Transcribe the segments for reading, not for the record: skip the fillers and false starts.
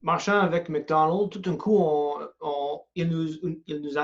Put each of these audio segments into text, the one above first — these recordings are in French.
marchant avec McDonald's, tout d'un coup, il nous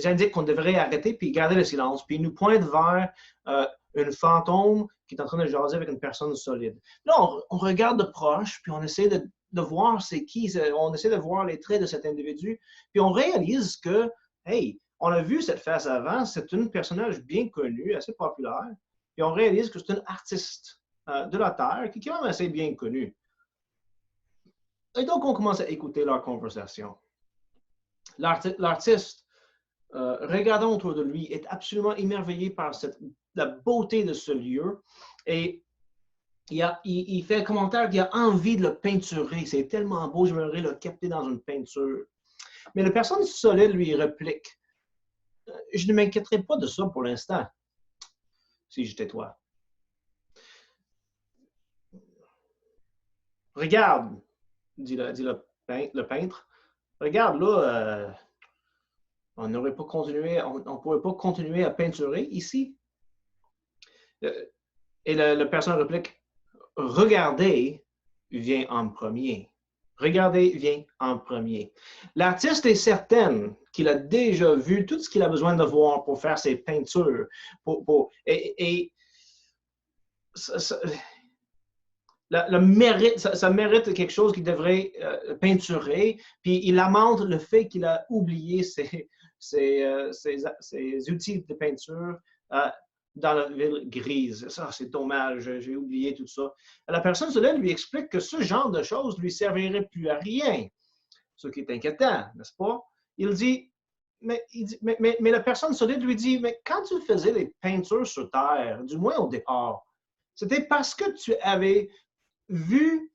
indique qu'on devrait arrêter puis garder le silence. Puis il nous pointe vers un fantôme qui est en train de jaser avec une personne solide. Là, on regarde de proche, puis on essaie de voir c'est qui, on essaie de voir les traits de cet individu, puis on réalise que, hey, on a vu cette face avant, c'est un personnage bien connu, assez populaire, puis on réalise que c'est un artiste de la Terre qui est quand même assez bien connu. Et donc, on commence à écouter leur conversation. L'artiste, regardant autour de lui, est absolument émerveillé par la beauté de ce lieu et il fait un commentaire qu'il a envie de le peinturer. C'est tellement beau, j'aimerais le capter dans une peinture. Mais la personne solide lui réplique, je ne m'inquiéterai pas de ça pour l'instant, si j'étais toi. Regarde, dit le peintre, regarde là, on ne pourrait pas continuer à peinturer ici. Et la personne réplique, regardez vient en premier. Regardez vient en premier. L'artiste est certain qu'il a déjà vu tout ce qu'il a besoin de voir pour faire ses peintures. Et ça mérite quelque chose qu'il devrait peinturer. Puis il lamente le fait qu'il a oublié ses outils de peinture dans la ville grise. Ça, c'est dommage, j'ai oublié tout ça. La personne solide lui explique que ce genre de choses lui servirait plus à rien, ce qui est inquiétant, n'est-ce pas? Il dit, mais la personne solide lui dit, mais quand tu faisais les peintures sur Terre, du moins au départ, c'était parce que tu avais vu,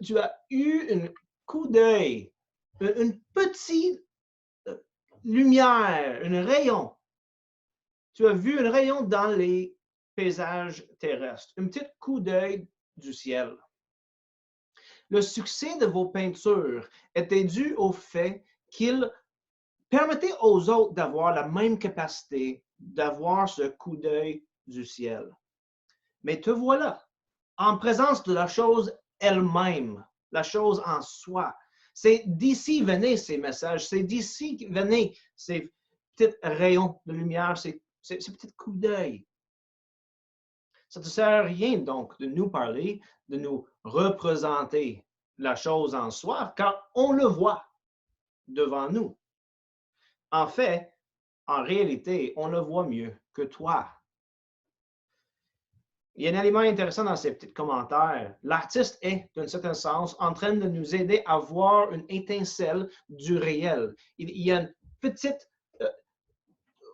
tu as eu un coup d'œil, une petite lumière, un rayon. Tu as vu un rayon dans les paysages terrestres, un petit coup d'œil du ciel. Le succès de vos peintures était dû au fait qu'ils permettaient aux autres d'avoir la même capacité d'avoir ce coup d'œil du ciel. Mais te voilà, en présence de la chose elle-même, la chose en soi. C'est d'ici venaient ces messages, c'est d'ici venaient ces petits rayons de lumière, ces petits coups d'œil. Ça ne te sert à rien donc de nous parler, de nous représenter la chose en soi, car on le voit devant nous. En fait, en réalité, on le voit mieux que toi. Il y a un élément intéressant dans ces petits commentaires. L'artiste est, d'un certain sens, en train de nous aider à voir une étincelle du réel. Il y a une petite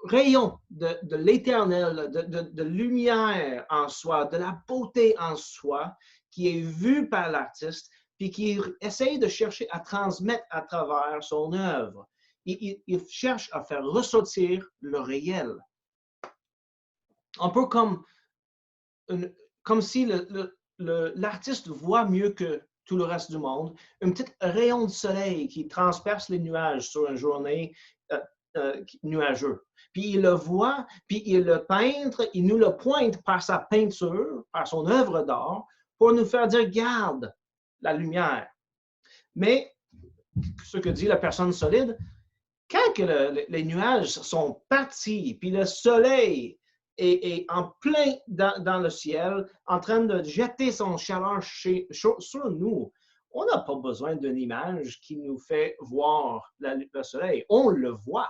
rayon de l'éternel, de lumière en soi, de la beauté en soi, qui est vue par l'artiste, puis qui essaye de chercher à transmettre à travers son œuvre. Il cherche à faire ressortir le réel. Un peu comme si l'artiste voit mieux que tout le reste du monde, un petit rayon de soleil qui transperce les nuages sur une journée nuageux. Puis il le voit, puis il le peintre, il nous le pointe par sa peinture, par son œuvre d'art, pour nous faire dire, garde la lumière. Mais, ce que dit la personne solide, quand que les nuages sont partis, puis le soleil est en plein dans le ciel, en train de jeter son chaleur sur nous, on n'a pas besoin d'une image qui nous fait voir le soleil. On le voit.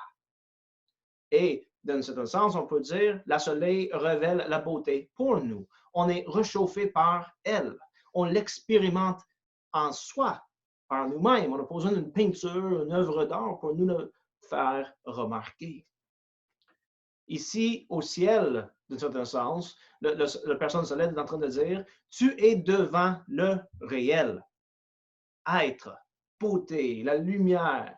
Et d'un certain sens, on peut dire, le soleil révèle la beauté pour nous. On est réchauffé par elle. On l'expérimente en soi, par nous-mêmes. On n'a pas besoin d'une peinture, une œuvre d'art pour nous le faire remarquer. Ici, au ciel, d'un certain sens, la personne solide est en train de dire, tu es devant le réel. Être, beauté, la lumière.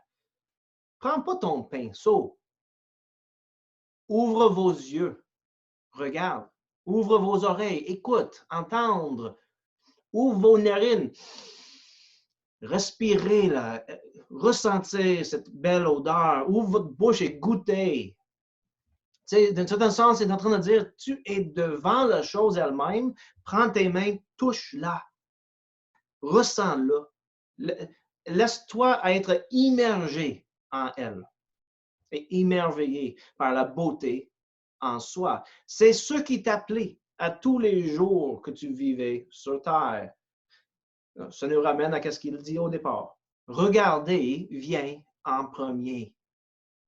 Prends pas ton pinceau. Ouvre vos yeux. Regarde. Ouvre vos oreilles. Écoute. Entendre. Ouvre vos narines. Respirez, là. Ressentez cette belle odeur. Ouvre votre bouche et goûtez. D'un certain sens, c'est en train de dire, tu es devant la chose elle-même, prends tes mains, touche-la, ressens-la, Laisse-toi être immergé en elle et émerveillé par la beauté en soi. C'est ce qui t'appelait à tous les jours que tu vivais sur terre. Ça nous ramène à ce qu'il dit au départ. Regarder vient en premier.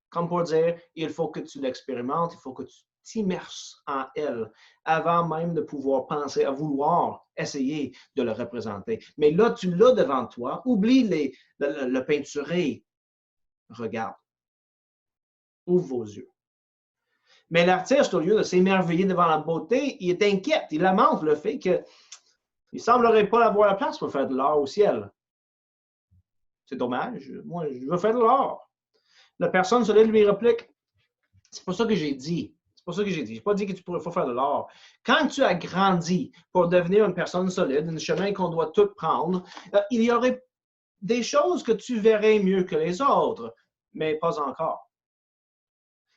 Comme pour dire, il faut que tu l'expérimentes, il faut que tu t'immerses en elle avant même de pouvoir penser à vouloir essayer de le représenter. Mais là, tu l'as devant toi, oublie le peinturé, regarde, ouvre vos yeux. Mais l'artiste, au lieu de s'émerveiller devant la beauté, il est inquiète, il lamente le fait qu'il ne semblerait pas avoir la place pour faire de l'art au ciel. C'est dommage, moi je veux faire de l'art. La personne se lui réplique, c'est pas ça que j'ai dit. C'est pas ça que j'ai dit. Je n'ai pas dit que tu pourrais pas faire de l'art. Quand tu as grandi pour devenir une personne solide, un chemin qu'on doit tout prendre, il y aurait des choses que tu verrais mieux que les autres, mais pas encore.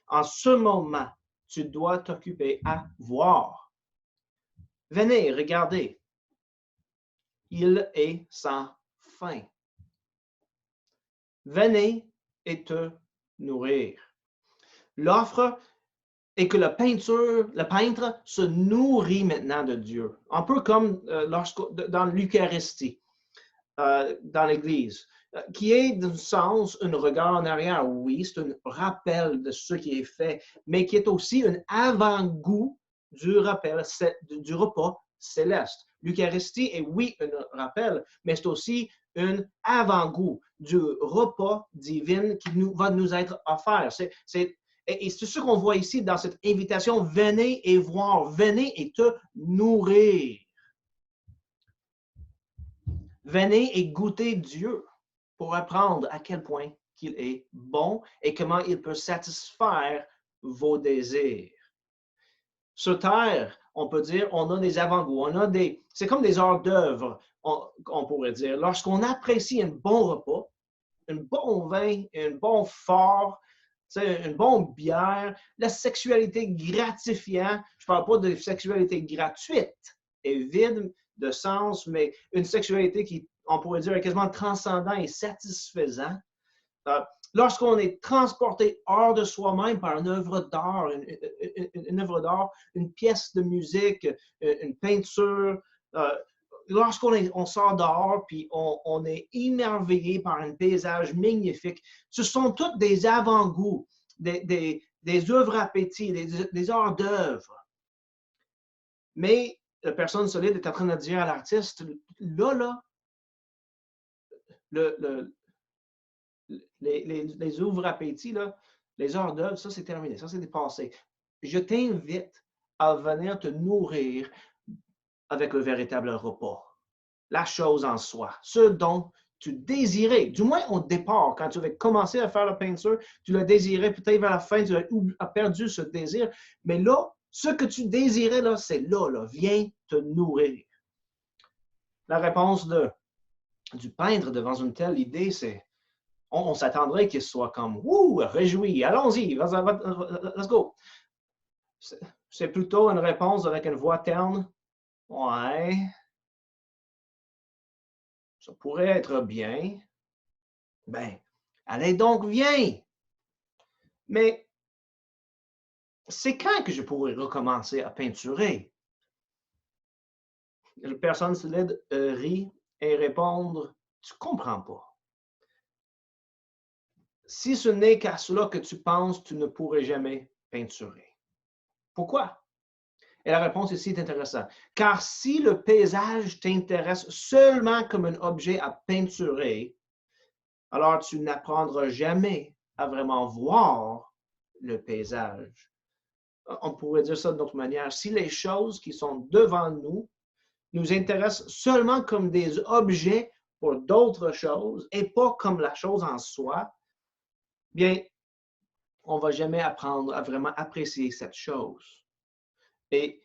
En ce moment, tu dois t'occuper à voir. Venez, regardez. Il est sans fin. Venez et te nourrir. L'offre est que le peintre se nourrit maintenant de Dieu. Un peu comme dans l'Eucharistie, dans l'Église, qui est d'un sens un regard en arrière. Oui, c'est un rappel de ce qui est fait, mais qui est aussi un avant-goût du repas céleste. L'Eucharistie est, oui, un rappel, mais c'est aussi un avant-goût du repas divin qui va nous être offert. Et c'est ce qu'on voit ici dans cette invitation, venez et voir, venez et te nourrir. Venez et goûter Dieu pour apprendre à quel point qu'il est bon et comment il peut satisfaire vos désirs. Sur terre, on peut dire, on a des avant-goûts, c'est comme des hors d'œuvre, on pourrait dire. Lorsqu'on apprécie un bon repas, un bon vin, un bon fort, une bonne bière, la sexualité gratifiante, je ne parle pas de sexualité gratuite et vide de sens, mais une sexualité qui, on pourrait dire, est quasiment transcendant et satisfaisant. Lorsqu'on est transporté hors de soi-même par une œuvre d'art, une œuvre d'art, une pièce de musique, une peinture, lorsqu'on sort dehors puis on est émerveillé par un paysage magnifique, ce sont toutes des avant-goûts, des œuvres appétits, des hors d'œuvre. Mais la personne solide est en train de dire à l'artiste, là, les œuvres appétits, là, les hors d'œuvre, ça c'est terminé, ça c'est dépassé. Je t'invite à venir te nourrir avec le véritable repas. La chose en soi, ce dont tu désirais, du moins au départ, quand tu avais commencé à faire la peinture, tu le désirais, peut-être vers la fin, tu as perdu ce désir, mais là, ce que tu désirais, là, c'est là, viens te nourrir. La réponse du peintre devant une telle idée, c'est, on s'attendrait qu'il soit comme, ouh, réjoui, allons-y, let's go. C'est plutôt une réponse avec une voix terne, ouais, ça pourrait être bien. Ben, allez donc, viens. Mais c'est quand que je pourrais recommencer à peinturer? La personne solide rit et répondre, tu comprends pas. Si ce n'est qu'à cela que tu penses, tu ne pourrais jamais peinturer. Pourquoi? Et la réponse ici est intéressante. Car si le paysage t'intéresse seulement comme un objet à peinturer, alors tu n'apprendras jamais à vraiment voir le paysage. On pourrait dire ça d'une autre manière. Si les choses qui sont devant nous nous intéressent seulement comme des objets pour d'autres choses et pas comme la chose en soi, bien, on ne va jamais apprendre à vraiment apprécier cette chose. Et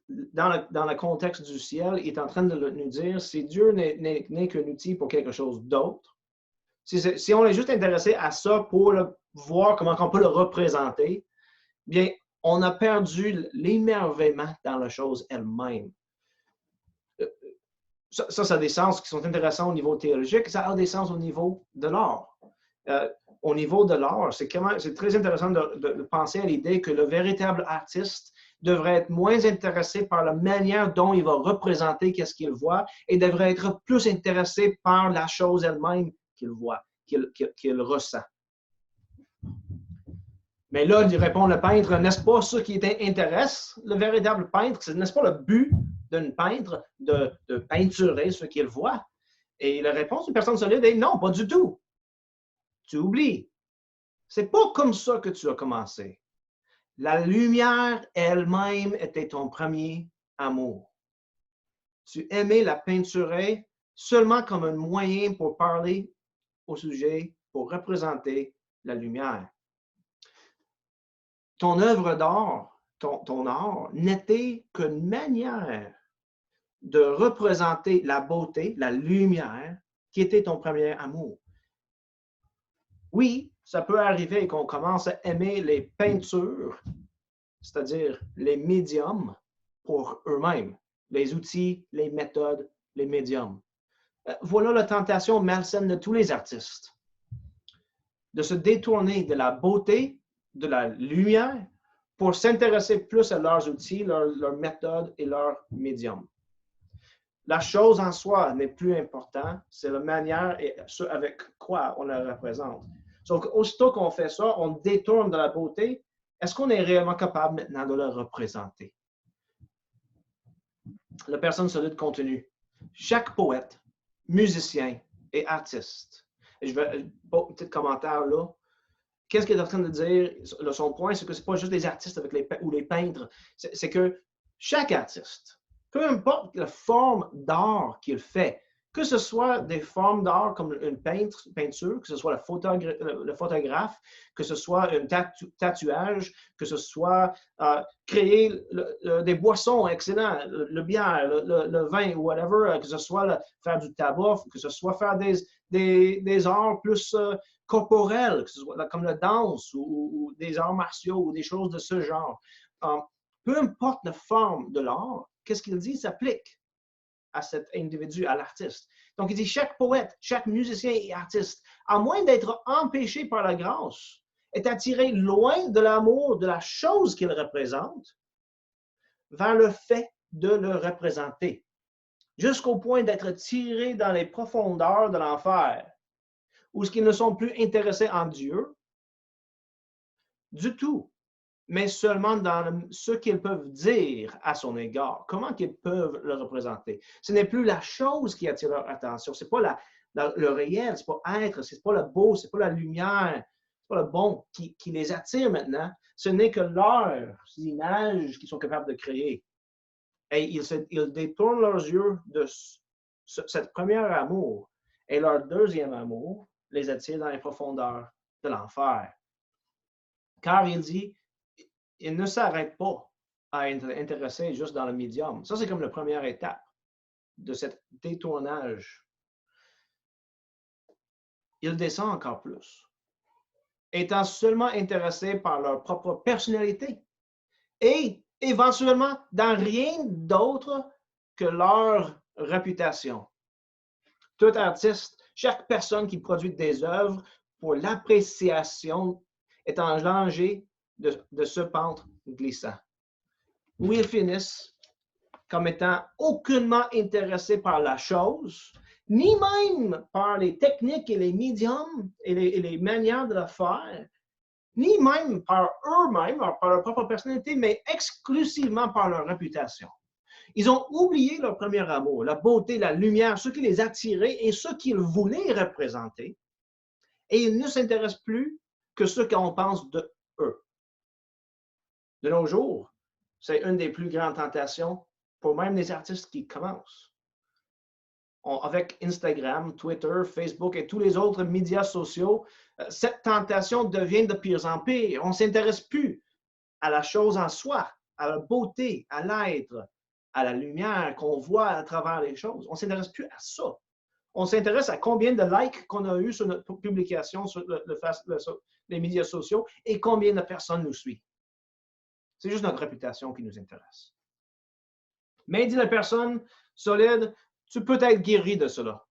dans le contexte du ciel, il est en train de nous dire, si Dieu n'est qu'un outil pour quelque chose d'autre, si on est juste intéressé à ça pour voir comment on peut le représenter, bien, on a perdu l'émerveillement dans la chose elle-même. Ça a des sens qui sont intéressants au niveau théologique, ça a des sens au niveau de l'art. Au niveau de l'art, c'est très intéressant de penser à l'idée que le véritable artiste devrait être moins intéressé par la manière dont il va représenter qu'est-ce qu'il voit et devrait être plus intéressé par la chose elle-même qu'il voit, qu'il ressent. Mais là, il répond le peintre, n'est-ce pas ce qui intéresse le véritable peintre? N'est-ce pas le but d'un peintre de peinturer ce qu'il voit? Et la réponse d'une personne solide est non, pas du tout. Tu oublies. C'est pas comme ça que tu as commencé. La lumière elle-même était ton premier amour. Tu aimais la peinturer seulement comme un moyen pour parler au sujet, pour représenter la lumière. Ton œuvre d'art, ton art, n'était qu'une manière de représenter la beauté, la lumière, qui était ton premier amour. Oui, ça peut arriver qu'on commence à aimer les peintures, c'est-à-dire les médiums pour eux-mêmes, les outils, les méthodes, les médiums. Voilà la tentation malsaine de tous les artistes, de se détourner de la beauté, de la lumière, pour s'intéresser plus à leurs outils, leurs méthodes et leurs médiums. La chose en soi n'est plus importante, c'est la manière et ce avec quoi on la représente. Donc, aussitôt qu'on fait ça, on détourne de la beauté. Est-ce qu'on est réellement capable maintenant de la représenter? La personne solide continue. Chaque poète, musicien et artiste. Et je vais, un petit commentaire là. Qu'est-ce qu'il est en train de dire? Son point, c'est que ce n'est pas juste les artistes ou les peintres. C'est que chaque artiste, peu importe la forme d'art qu'il fait, que ce soit des formes d'art comme une peinture, que ce soit le photographe, que ce soit un tatouage, que ce soit créer des boissons excellentes, le bière, le vin, ou whatever, que ce soit faire du tabac, que ce soit faire des arts plus corporels, que ce soit comme la danse ou des arts martiaux ou des choses de ce genre. Peu importe la forme de l'art, qu'est-ce qu'il dit s'applique à cet individu, à l'artiste. Donc, il dit chaque poète, chaque musicien et artiste, à moins d'être empêché par la grâce, est attiré loin de l'amour de la chose qu'il représente vers le fait de le représenter, jusqu'au point d'être tiré dans les profondeurs de l'enfer, où ils ne sont plus intéressés en Dieu du tout, mais seulement dans ce qu'ils peuvent dire à son égard, comment qu'ils peuvent le représenter. Ce n'est plus la chose qui attire leur attention, ce n'est pas le réel, ce n'est pas être, ce n'est pas le beau, ce n'est pas la lumière, ce n'est pas le bon qui les attire maintenant, ce n'est que leurs images qu'ils sont capables de créer. Et ils détournent leurs yeux de cette première amour, et leur deuxième amour les attire dans les profondeurs de l'enfer. Car il dit, il ne s'arrête pas à être intéressé juste dans le médium. Ça, c'est comme la première étape de cet détournage. Il descend encore plus, étant seulement intéressé par leur propre personnalité et éventuellement dans rien d'autre que leur réputation. Tout artiste, chaque personne qui produit des œuvres pour l'appréciation est en danger de ce pente glissant, où ils finissent comme étant aucunement intéressés par la chose, ni même par les techniques et les médiums et les manières de la faire, ni même par eux-mêmes, par leur propre personnalité, mais exclusivement par leur réputation. Ils ont oublié leur premier amour, la beauté, la lumière, ce qui les attirait et ce qu'ils voulaient représenter, et ils ne s'intéressent plus que ce qu'on pense de eux. De nos jours, c'est une des plus grandes tentations pour même les artistes qui commencent. Avec Instagram, Twitter, Facebook et tous les autres médias sociaux, cette tentation devient de pire en pire. On ne s'intéresse plus à la chose en soi, à la beauté, à l'être, à la lumière qu'on voit à travers les choses. On ne s'intéresse plus à ça. On s'intéresse à combien de likes qu'on a eu sur notre publication sur les médias sociaux et combien de personnes nous suivent. C'est juste notre réputation qui nous intéresse. Mais dit la personne solide, tu peux être guéri de cela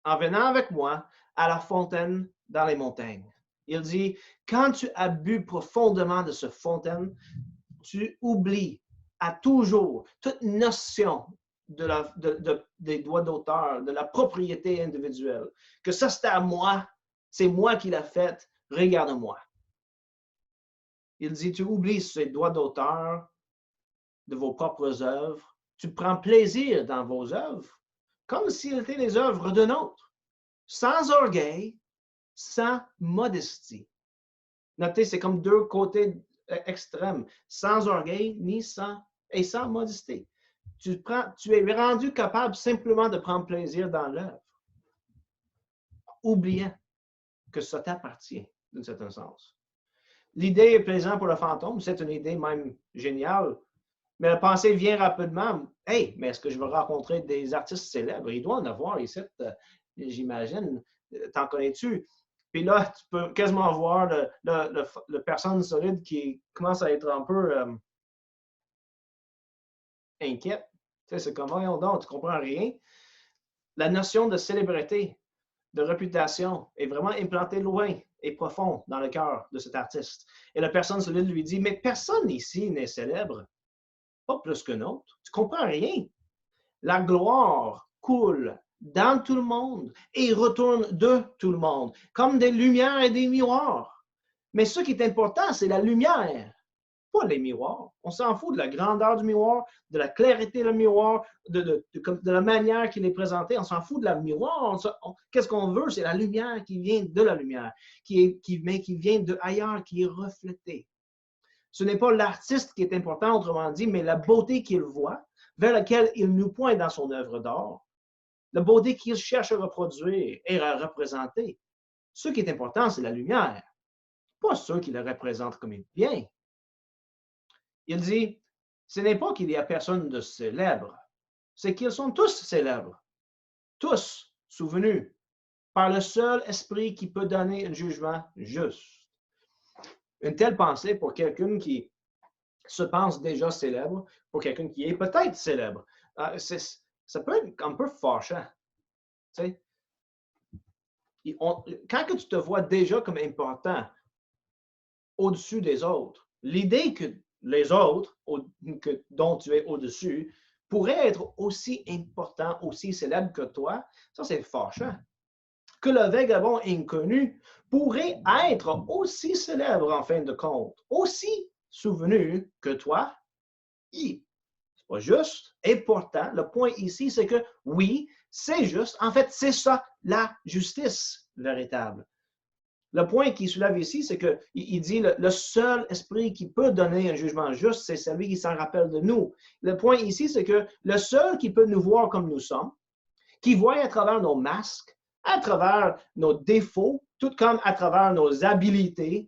en venant avec moi à la fontaine dans les montagnes. Il dit, quand tu as bu profondément de cette fontaine, tu oublies à toujours toute notion des droits d'auteur, de la propriété individuelle. Que ça, c'est à moi, c'est moi qui l'ai fait, regarde-moi. Il dit, tu oublies ces droits d'auteur de vos propres œuvres, tu prends plaisir dans vos œuvres, comme s'ils étaient les œuvres d'un autre, sans orgueil, sans modestie. Notez, c'est comme deux côtés extrêmes, sans orgueil et sans modestie. Tu es rendu capable simplement de prendre plaisir dans l'œuvre, oubliant que ça t'appartient, d'un certain sens. L'idée est plaisante pour le fantôme, c'est une idée même géniale, mais la pensée vient rapidement. Hey, mais est-ce que je vais rencontrer des artistes célèbres? Il doit en avoir ici, j'imagine. T'en connais-tu? Puis là, tu peux quasiment voir le personne solide qui commence à être un peu inquiète. Tu sais, c'est comme, voyons donc, tu ne comprends rien. La notion de célébrité, de réputation est vraiment implantée loin et profond dans le cœur de cet artiste. Et la personne solide lui dit, mais personne ici n'est célèbre, pas plus qu'un autre. Tu ne comprends rien. La gloire coule dans tout le monde et retourne de tout le monde, comme des lumières et des miroirs. Mais ce qui est important, c'est la lumière, pas les miroirs. On s'en fout de la grandeur du miroir, de la clarité du miroir, de la manière qu'il est présenté. On s'en fout de la miroir. Qu'est-ce qu'on veut? C'est la lumière qui vient de la lumière, qui vient de ailleurs, qui est reflétée. Ce n'est pas l'artiste qui est important, autrement dit, mais la beauté qu'il voit, vers laquelle il nous pointe dans son œuvre d'art, la beauté qu'il cherche à reproduire et à représenter. Ce qui est important, c'est la lumière, pas ceux qui la représentent comme bien. Il dit, ce n'est pas qu'il y a personne de célèbre, c'est qu'ils sont tous célèbres, tous souvenus par le seul esprit qui peut donner un jugement juste. Une telle pensée pour quelqu'un qui se pense déjà célèbre, pour quelqu'un qui est peut-être célèbre, ça peut être un peu fâchant. Tu sais? Quand tu te vois déjà comme important au-dessus des autres, l'idée que les autres dont tu es au-dessus pourraient être aussi importants, aussi célèbres que toi, ça c'est fâchant. Que le vagabond inconnu pourrait être aussi célèbre en fin de compte, aussi souvenu que toi, c'est pas juste. Et pourtant, le point ici, c'est que oui, c'est juste. En fait, c'est ça, la justice véritable. Le point qu'il soulève ici, c'est qu'il dit le seul esprit qui peut donner un jugement juste, c'est celui qui s'en rappelle de nous. Le point ici, c'est que le seul qui peut nous voir comme nous sommes, qui voit à travers nos masques, à travers nos défauts, tout comme à travers nos habiletés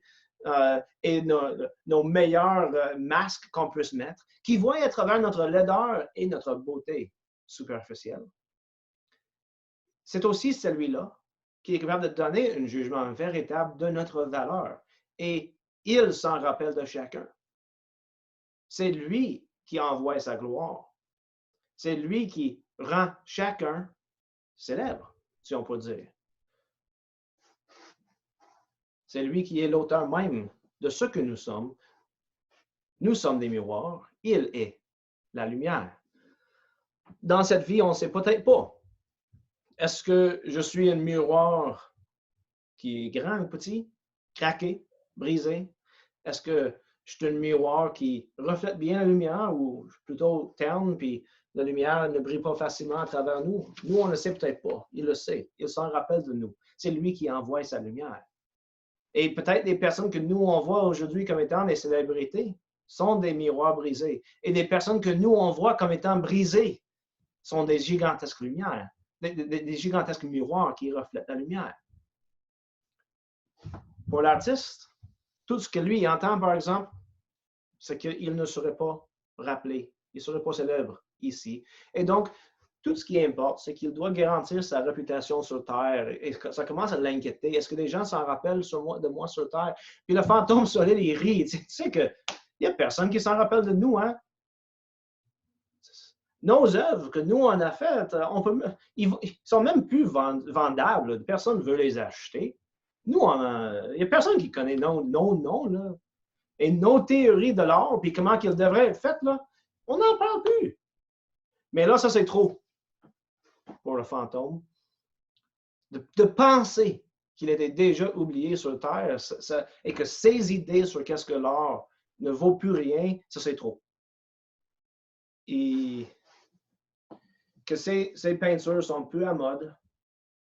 et nos meilleurs masques qu'on peut se mettre, qui voit à travers notre laideur et notre beauté superficielle. C'est aussi celui-là qui est capable de donner un jugement véritable de notre valeur. Et il s'en rappelle de chacun. C'est lui qui envoie sa gloire. C'est lui qui rend chacun célèbre, si on peut dire. C'est lui qui est l'auteur même de ce que nous sommes. Nous sommes des miroirs. Il est la lumière. Dans cette vie, on ne sait peut-être pas. Est-ce que je suis un miroir qui est grand ou petit, craqué, brisé? Est-ce que je suis un miroir qui reflète bien la lumière ou plutôt terne, puis la lumière ne brille pas facilement à travers nous? Nous, on ne le sait peut-être pas. Il le sait. Il s'en rappelle de nous. C'est lui qui envoie sa lumière. Et peut-être les personnes que nous, on voit aujourd'hui comme étant des célébrités sont des miroirs brisés. Et des personnes que nous, on voit comme étant brisées sont des gigantesques lumières, des gigantesques miroirs qui reflètent la lumière. Pour l'artiste, tout ce que lui entend, par exemple, c'est qu'il ne serait pas rappelé, il ne serait pas célèbre ici. Et donc, tout ce qui importe, c'est qu'il doit garantir sa réputation sur Terre. Et ça commence à l'inquiéter. Est-ce que les gens s'en rappellent de moi sur Terre? Puis le fantôme solide, il rit. Tu sais qu'il n'y a personne qui s'en rappelle de nous, hein? nos œuvres que nous, on a faites, ils sont même plus vendables. Personne ne veut les acheter. Nous, il n'y a personne qui connaît nos noms, là. Et nos théories de l'art, puis comment qu'ils devraient être faites, là, on n'en parle plus. Mais là, ça, c'est trop pour le fantôme. De penser qu'il était déjà oublié sur Terre et que ses idées sur qu'est-ce que l'art ne vaut plus rien, ça, c'est trop. Et que ces peintures sont plus à mode,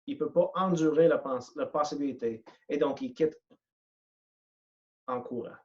il ne peut pas endurer la possibilité. Et donc, il quitte en courant.